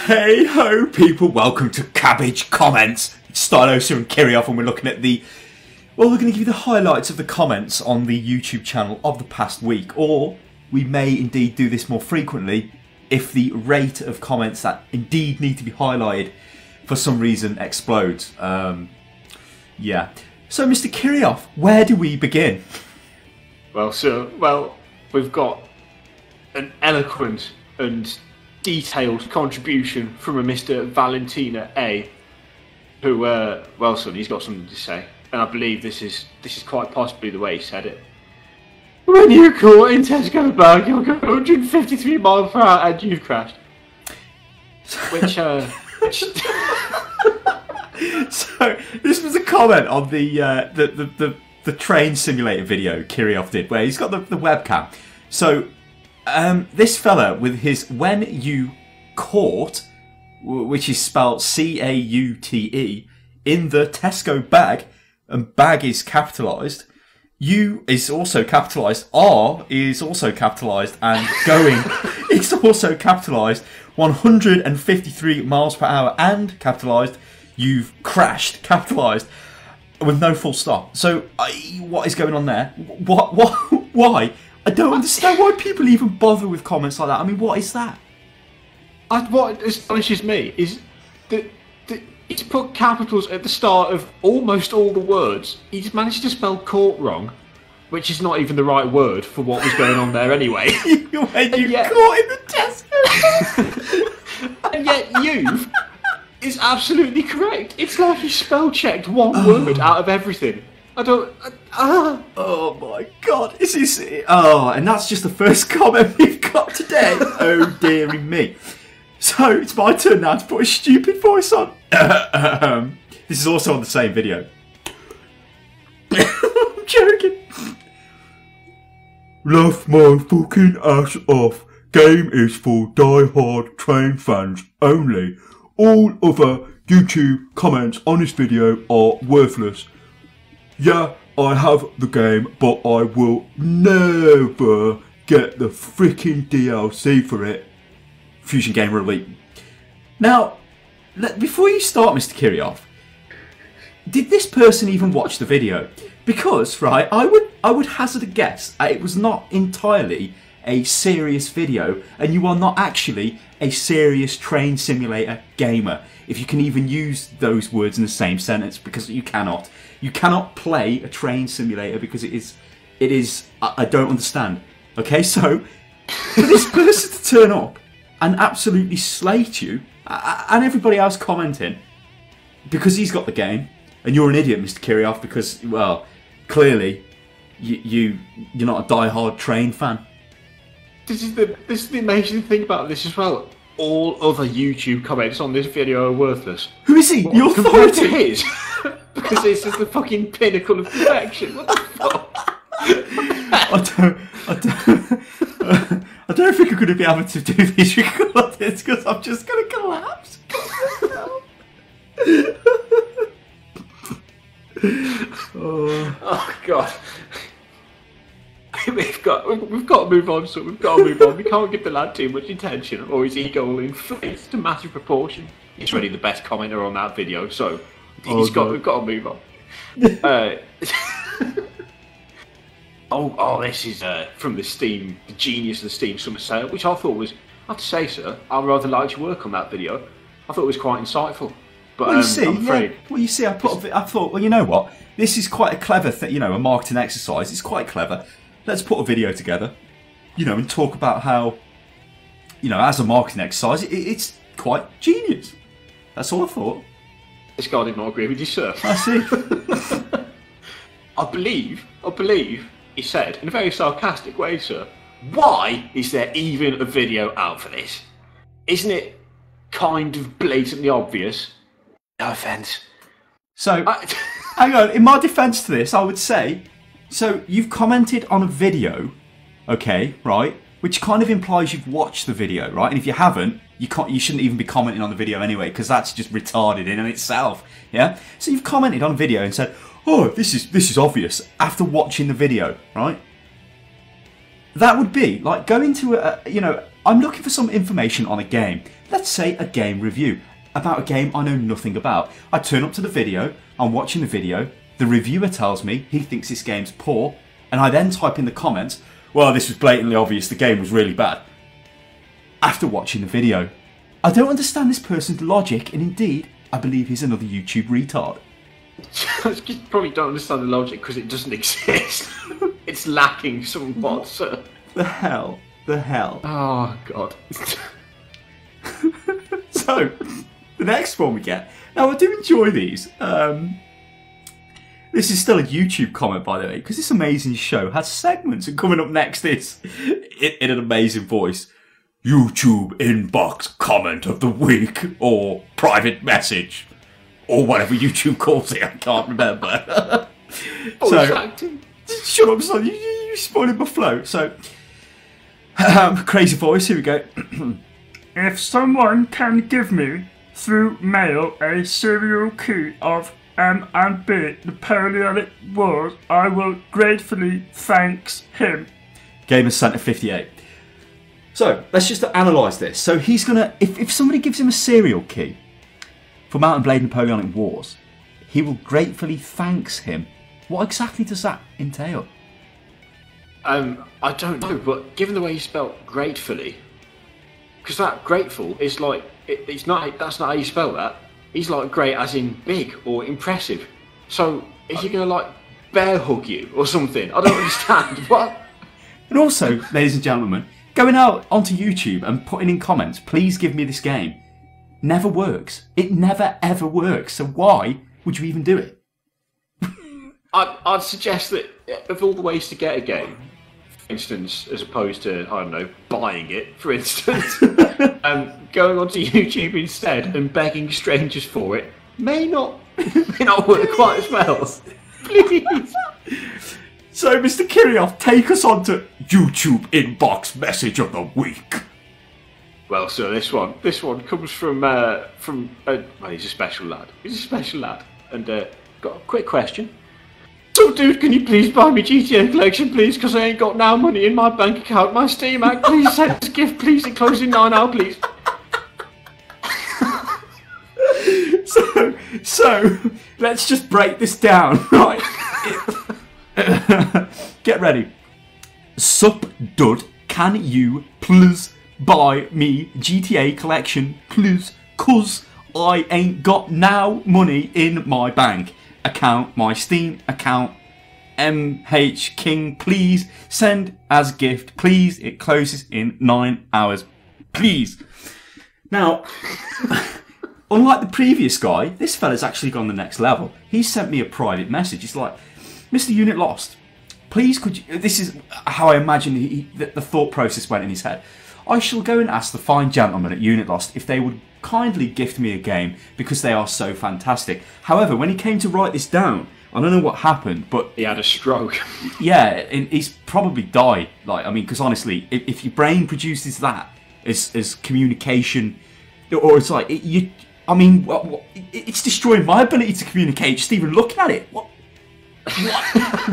Hey ho people, welcome to Cabbage Comments. It's Stylosa and Kirioth, and we're looking at we're going to give you the highlights of the comments on the YouTube channel of the past week, or we may indeed do this more frequently if the rate of comments that indeed need to be highlighted for some reason explodes. Yeah. So Mr. Kirioth, where do we begin? Well, sir, we've got an eloquent and detailed contribution from a Mr. Valentina A, who, well, son, he's got something to say, and I believe this is quite possibly the way he said it. When you're caught in Tesco bag, you'll go 153 miles per hour and you've crashed. Which So this was a comment on the train simulator video Kirioth did, where he's got the webcam. So this fella with his "when you caught," which is spelled C-A-U-T-E, in the Tesco bag, and bag is capitalised, U is also capitalised, R is also capitalised, and going is also capitalised, 153 miles per hour and capitalised, you've crashed, capitalised, with no full stop. So what is going on there? What? Why? I don't understand why people even bother with comments like that. I mean, what is that? What astonishes me is that he's put capitals at the start of almost all the words. He's managed to spell "caught" wrong, which is not even the right word for what was going on there anyway. When you caught in the Tesco. And yet you've is absolutely correct. It's like he spell checked one word out of everything. Oh my god, this is... Oh, and that's just the first comment we've got today. Oh dearie me. So, it's my turn now to put a stupid voice on. This is also on the same video. I'm joking. Laugh my fucking ass off. Game is for die-hard train fans only. All other YouTube comments on this video are worthless. Yeah, I have the game, but I will never get the freaking DLC for it. Fusion Gamer Elite. Now, before you start, Mr. Kirioth, did this person even watch the video? Because, right, I would hazard a guess it was not entirely a serious video, and you are not actually a serious train simulator gamer, if you can even use those words in the same sentence, because you cannot. You cannot play a train simulator because it is I don't understand. Okay, so for this person to turn up and absolutely slate you, and everybody else commenting, because he's got the game, and you're an idiot, Mr. Kirioth, because, well, clearly you're not a die-hard train fan. This is the amazing thing about this as well. All other YouTube comments on this video are worthless. Who is he? The Compared to authority? his, because this is the fucking pinnacle of perfection. What the fuck? I don't think I'm going to be able to do these recordings because I'm just going to collapse. Oh god. We've got to move on, so we've got to move on. We can't give the lad too much attention, or his ego will inflate to massive proportion. He's really the best commenter on that video, so we've got to move on. This is from the genius of the Steam Summer Sale, which I thought was, I have to say, sir, I rather liked your work on that video. I thought it was quite insightful. But well, you see, I'm afraid. Yeah. Well, you see, I thought, well, you know what? This is quite a clever thing, a marketing exercise. It's quite clever. Let's put a video together, and talk about how, as a marketing exercise, it's quite genius. That's all I thought. This guy did not agree with you, sir. I see. I believe he said, in a very sarcastic way, sir, why is there even a video out for this? Isn't it kind of blatantly obvious? No offence. So, hang on, in my defence to this, I would say, so you've commented on a video, okay, right, which kind of implies you've watched the video, right? And if you haven't, you shouldn't even be commenting on the video anyway, because that's just retarded in itself, yeah? So you've commented on a video and said, oh, this is obvious, after watching the video, right? That would be like going to I'm looking for some information on a game. Let's say a game review about a game I know nothing about. I turn up to the video, I'm watching the video, the reviewer tells me he thinks this game's poor, and I then type in the comments, well, this was blatantly obvious, the game was really bad. After watching the video, I don't understand this person's logic, and indeed, I believe he's another YouTube retard. You probably don't understand the logic because it doesn't exist. It's lacking somewhat, sir. The hell? The hell? Oh, God. So, the next one we get. Now, I do enjoy these. This is still a YouTube comment, by the way, because this amazing show has segments, and coming up next is, in an amazing voice, YouTube inbox comment of the week, or private message, or whatever YouTube calls it, I can't remember. So, shut up, son, you spoiling my flow. So, crazy voice, here we go. If someone can give me, through mail, a serial key of M and B Napoleonic Wars, I will gratefully thanks him. Gamer Center 58. So, let's just analyse this. So he's gonna, if somebody gives him a serial key for Mount and Blade Napoleonic Wars, he will gratefully thanks him. What exactly does that entail? I don't know, but given the way you spelled gratefully, because that grateful is like, it's not, that's not how you spell that. He's like great as in big or impressive. So, is he going to like bear hug you or something? I don't understand. What? And also, ladies and gentlemen, going out onto YouTube and putting in comments, please give me this game, never works. It never ever works. So why would you even do it? I'd suggest that of all the ways to get a game, for instance, as opposed to, I don't know, buying it, for instance, going onto YouTube instead and begging strangers for it may not work quite as well. Please. So, Mr. Kirioth, take us on to YouTube inbox message of the week. Well, sir, this one comes from well, he's a special lad. And got a quick question. So, dude, can you please buy me GTA collection, please? Because I ain't got now money in my bank account. My Steam act, please send us a gift, please. It closes in 9 hours, please. So, let's just break this down, right? Get ready. Sup Dud, can you please buy me GTA collection, please? 'Cause I ain't got now money in my bank account, my Steam account. MH King, please send as gift, please. It closes in 9 hours, please. Now, unlike the previous guy, this fella's actually gone the next level. He sent me a private message. It's like, Mr. Unit Lost, please could you... This is how I imagine the thought process went in his head. I shall go and ask the fine gentlemen at Unit Lost if they would kindly gift me a game because they are so fantastic. However, when he came to write this down, I don't know what happened, but... He had a stroke. Yeah, he's probably died. Like, I mean, because honestly, if your brain produces that as communication... Or it's like, it's destroying my ability to communicate just even looking at it. What?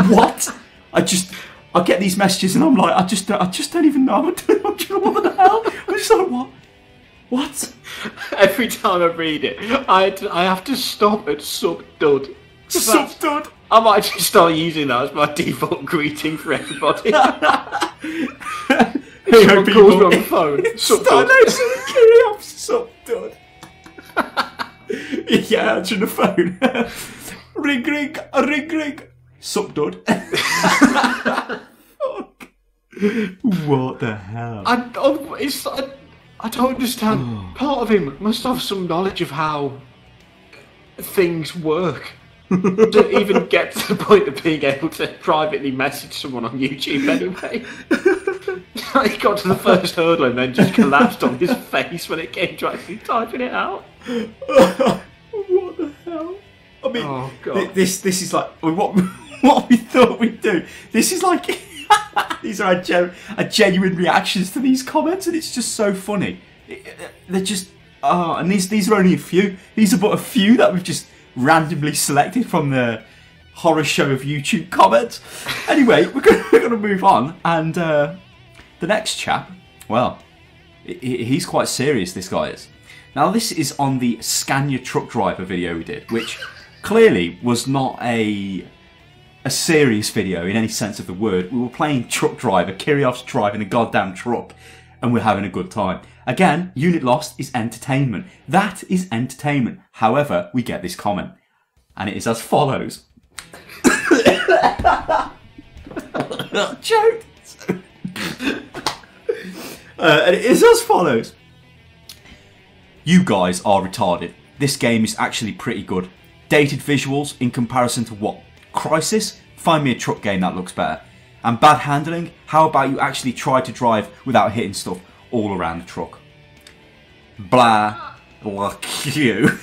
What? I get these messages and I'm like, I just don't even know. What the hell? I'm just like, what? Every time I read it, I have to stop at Sup Dud. Sup Dud. I might just start using that as my default greeting for everybody. Hey ho, people. Calls me on the phone. Sup Dud. Sup Dud. Yeah, answering the phone. Ring, ring, ring, ring. Sup Dud. Fuck. What the hell? I don't understand. Part of him must have some knowledge of how things work to even get to the point of being able to privately message someone on YouTube anyway. He got to the first hurdle and then just collapsed on his face when it came to actually typing it out. What the hell? I mean, oh, God. This is like what we thought we'd do. This is like these are our genuine reactions to these comments, and it's just so funny. They're just and these are only a few. These are but a few that we've just randomly selected from the horror show of YouTube comments. Anyway, we're going to move on, and the next chap, well, He's quite serious, this guy is. Now, this is on the Scan Your Truck Driver video we did, which clearly was not a serious video in any sense of the word. We were playing truck driver. Kirioth's driving a goddamn truck, and we're having a good time. Again, Unit Lost is entertainment. That is entertainment. However, we get this comment, and it is as follows. Joke. And it is as follows. You guys are retarded. This game is actually pretty good. Dated visuals in comparison to what? Crisis? Find me a truck game that looks better. And bad handling? How about you actually try to drive without hitting stuff all around the truck? Blah. Like you.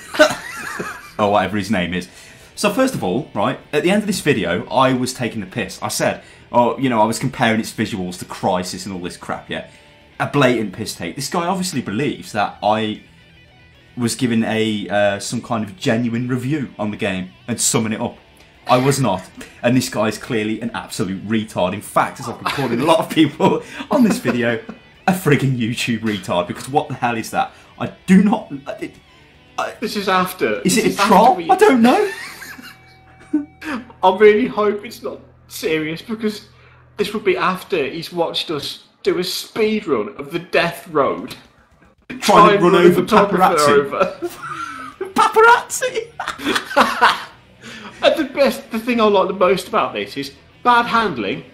Or whatever his name is. So first of all, right, at the end of this video, I was taking the piss. I said, oh, you know, I was comparing its visuals to Crisis and all this crap, yeah? A blatant piss take. This guy obviously believes that I was given a some kind of genuine review on the game and summing it up. I was not, and this guy is clearly an absolute retard. In fact, as I've been calling a lot of people on this video, a frigging YouTube retard, because what the hell is that? I do not... This is after... Is it a troll? I don't know. I really hope it's not serious, because this would be after he's watched us do a speed run of the Death Road. Trying to run over paparazzi. Paparazzi! And the thing I like the most about this is bad handling.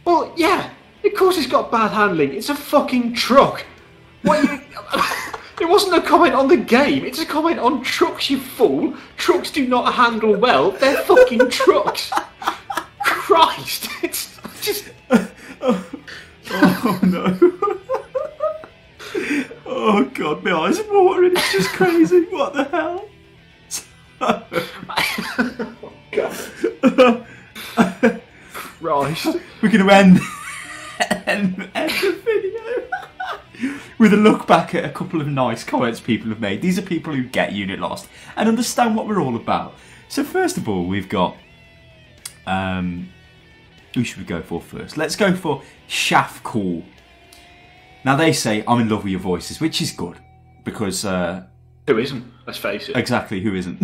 Well, yeah, of course it's got bad handling. It's a fucking truck. What you... It wasn't a comment on the game. It's a comment on trucks, you fool. Trucks do not handle well. They're fucking trucks. Christ, it's just... Oh no. Oh god, my eyes are watering. It's just crazy. What the hell? Oh god. Christ. We're going to end the video with a look back at a couple of nice comments people have made. These are people who get Unit Lost and understand what we're all about. So first of all, we've got... who should we go for first? Let's go for Shaft Cool. Now they say, I'm in love with your voices, which is good. Because... who isn't? Let's face it. Exactly, who isn't?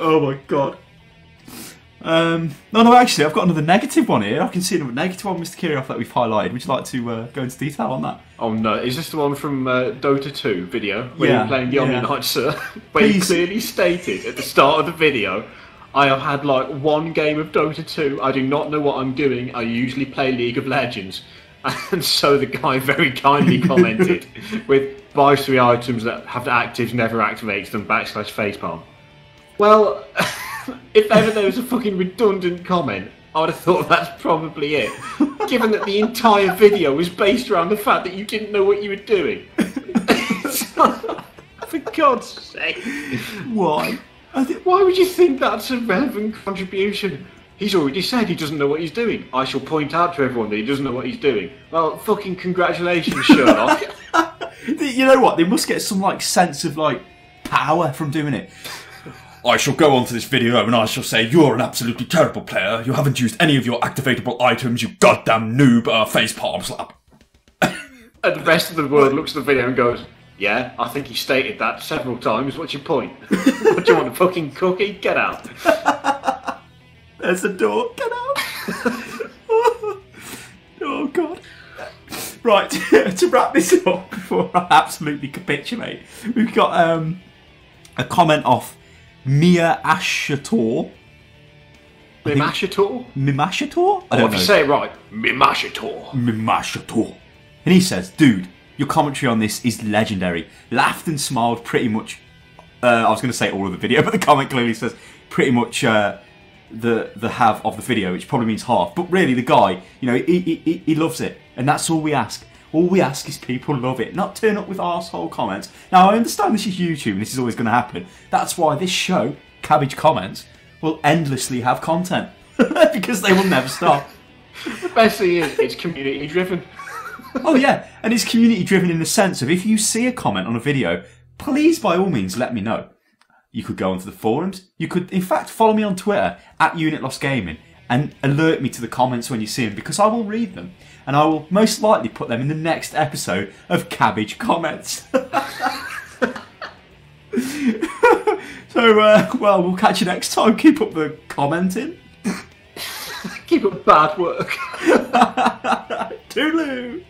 Oh my god. No, actually, I've got another negative one here. I can see another negative one, Mr. Kirioth, that we've highlighted. Would you like to go into detail on that? Oh no, is this the one from Dota 2 video? Where you're playing the Omni Knight, sir? Where you clearly stated at the start of the video, I have had like one game of Dota 2, I do not know what I'm doing, I usually play League of Legends. And so the guy very kindly commented with buys 3 items that have actives, never activates them, / facepalm. Well, if ever there was a fucking redundant comment, I would have thought that's probably it. Given that the entire video was based around the fact that you didn't know what you were doing. For God's sake. Why? Why would you think that's a relevant contribution? He's already said he doesn't know what he's doing. I shall point out to everyone that he doesn't know what he's doing. Well, fucking congratulations, Sherlock. You know what? They must get some like sense of like power from doing it. I shall go on to this video and I shall say, you're an absolutely terrible player. You haven't used any of your activatable items, you goddamn noob, facepalm slap. And the rest of the world looks at the video and goes, yeah, I think he stated that several times. What's your point? What, do you want a fucking cookie? Get out. There's the door. Get out. Oh, God. Right, to wrap this up before I absolutely capitulate, we've got a comment off Mia Ashator. Mimashator? Mimashator? I don't know. If you say it right, Mimashator. Mimashator. And he says, dude, your commentary on this is legendary. Laughed and smiled pretty much. I was going to say all of the video, but the comment clearly says pretty much the half of the video, which probably means half. But really, the guy, you know, he loves it. And that's all we ask. All we ask is people love it, not turn up with arsehole comments. Now, I understand this is YouTube and this is always going to happen. That's why this show, Cabbage Comments, will endlessly have content. Because they will never stop. The best thing is, it's community driven. Oh yeah, and it's community driven in the sense of if you see a comment on a video, please by all means let me know. You could go onto the forums. You could, in fact, follow me on Twitter @UnitLostGaming and alert me to the comments when you see them, because I will read them, and I will most likely put them in the next episode of Cabbage Comments. So, well, we'll catch you next time. Keep up the commenting. Keep up bad work. Toodaloo!